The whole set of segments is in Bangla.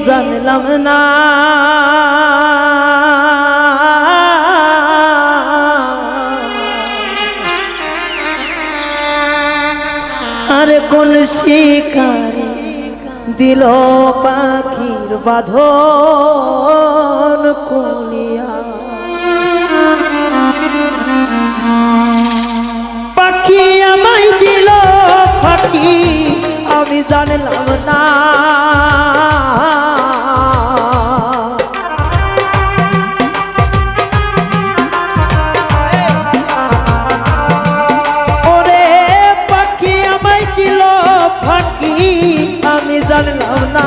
জানলাম না আরে কোন শিকারি দিল পাখির বাঁধন খুলিয়া পাখি আমায় দিল পাখি আমি জানলাম না ওরে পাখি আমায় দিল পাখি আমি জানলাম না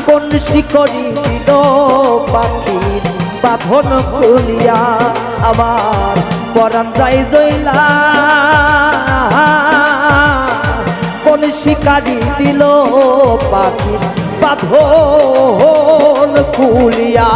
কোন শিকড়ি দিল পাখির বাঁধন খুলিয়া আমার পরাণ যায় জইলা কোন শিকারি দিল পাখির বাঁধন খুলিয়া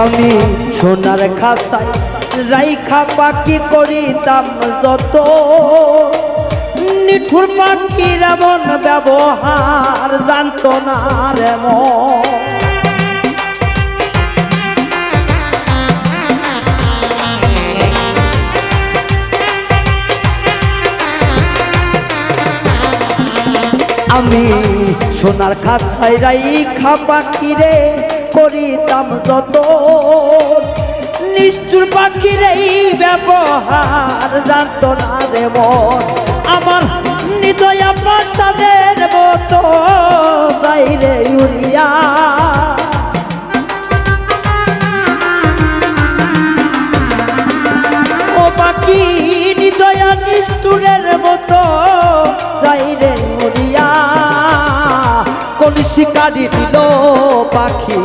আমি সোনার খাসায় রাইখা পাখি করিতাম যত নিঠুর পাখির এমন ব্যবহার জানত না রে মন আমি সোনার খাসায় রাইখা পাখি রে করিতাম যত নিষ্ঠুর পাখির এই ব্যবহার জানত না রে মন আমার হৃদয়া প্রাসাদের মতো বাইরে উড়িয়া ও পাখি হৃদয়া নিষ্ঠুরের মতো বাইরে উড়িয়া কোন শিকারি দিল পাখি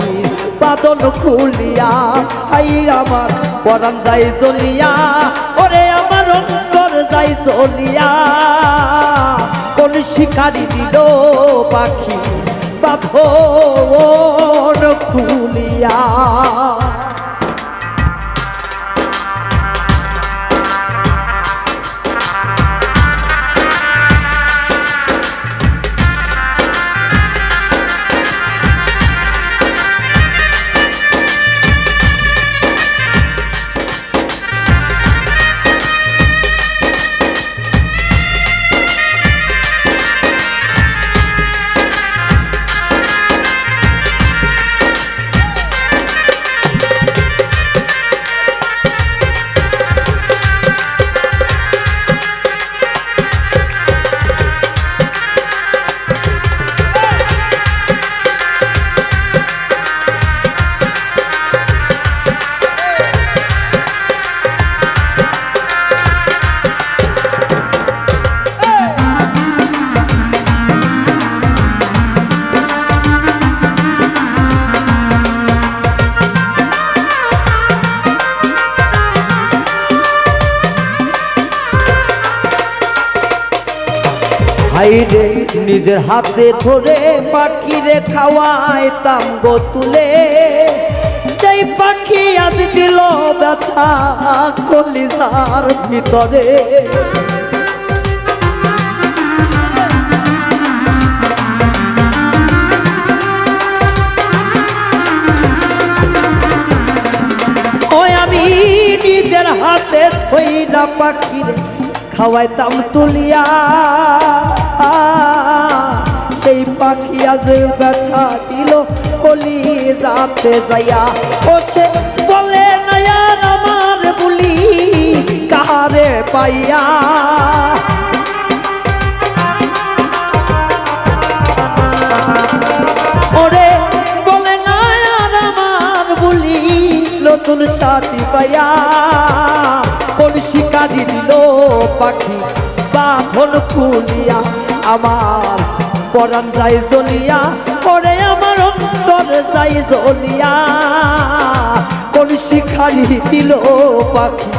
বাঁধন খুলিয়া হাইর আমার পরাণ যাই জ্বলিয়া ওরে আমার অন্তর যাই জ্বলিয়া কোন শিকারি দিল পাখি বাঁধন খুলিয়া হাইরে নিজের হাতে ধরে পাখিরে খাওয়াইতাম গো তুলে সেই পাখি আজ দিল ব্যথা কলিজার ভিতরে ওই আমি নিজের হাতে ধইরা পাখিরে খাওয়াইতাম তুলিয়া সেই পাখি আজ ব্যথা দিল কলিজাতে যাইয়া ওছে বলে নয়া আমার কাহারে পাইয়া ওরে বলে না আর আমার বলি নতুন সাথী পাইয়া কোন শিকারি দিল পাখি বাঁধন খুলিয়া আমার পরাণ যায় জ্বলিয়া ওরে আমার অন্তর যায় জ্বলিয়া কোন শিকারি দিল পাখি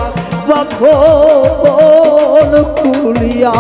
বাঁধন খুলিয়া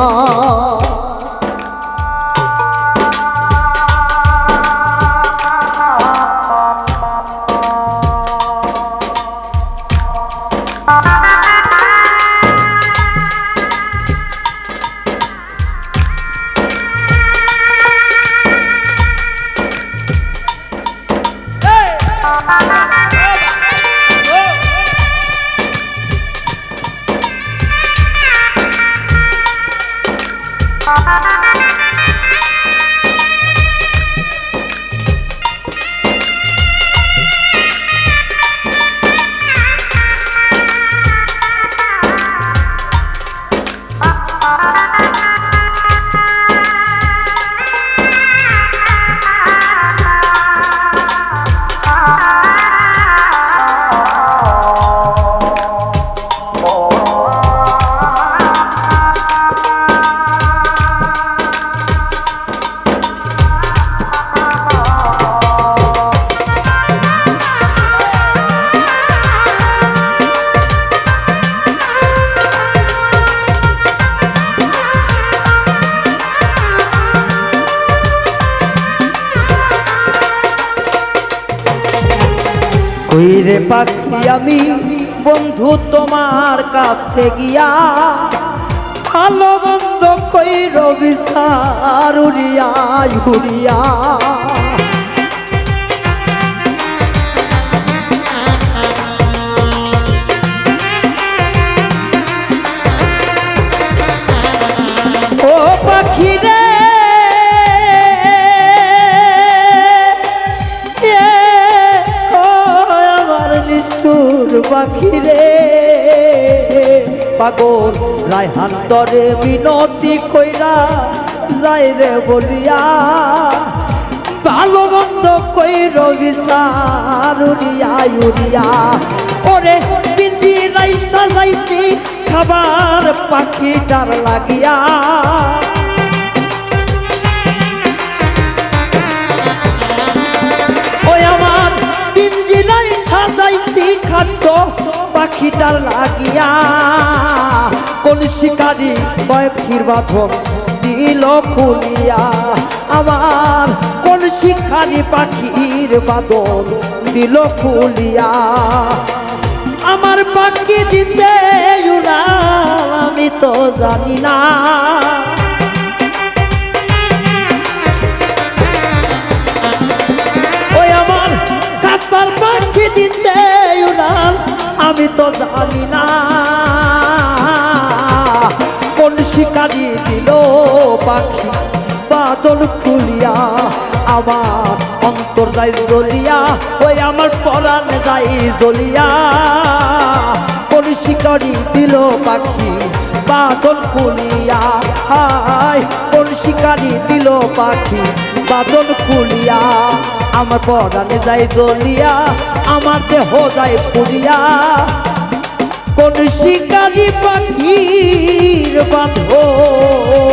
কইরে পাখি আমি বন্ধু তোমার কাছে গিয়া ভালো বন্ধ কইর বিচার উড়িয়া উড়িয়া ও পাখি রে পাখি রে পাগল রায়হান তরে বিনতি কইরা যাই রে বলিয়া ভালো মন্দ কইর বিচার উড়িয়া উড়িয়া ওরে পিঞ্জিরাই সাজাইছি খাবার পাখিটার লাগিয়া ওই আমার পিঞ্জিরাই সাজাইছি খাদ্য পাখিটার লাগিয়া কোন শিকারি পাখির বাঁধন দিল খুলিয়া আমার কোন শিকারি পাখির বাঁধন দিল খুলিয়া আমার পাখি দিছে উড়াল আমি তো জানি না ওই আমার কাছার পাখি দিছে উড়াল আমি তো জানি না কোন শিকারি দিল পাখি বাদল খুলিয়া আমার অন্তর যাই জ্বলিয়া ওই আমার পরাণ যাই জ্বলিয়া কোন শিকারি দিল পাখি বাদল খুলিয়া হায় কোন শিকারি দিল পাখি বাদল খুলিয়া আমার পরাণে যাই জ্বলিয়া আমার দেহ যাই পুড়িয়া কোন শিকারি পাখির বাঁধন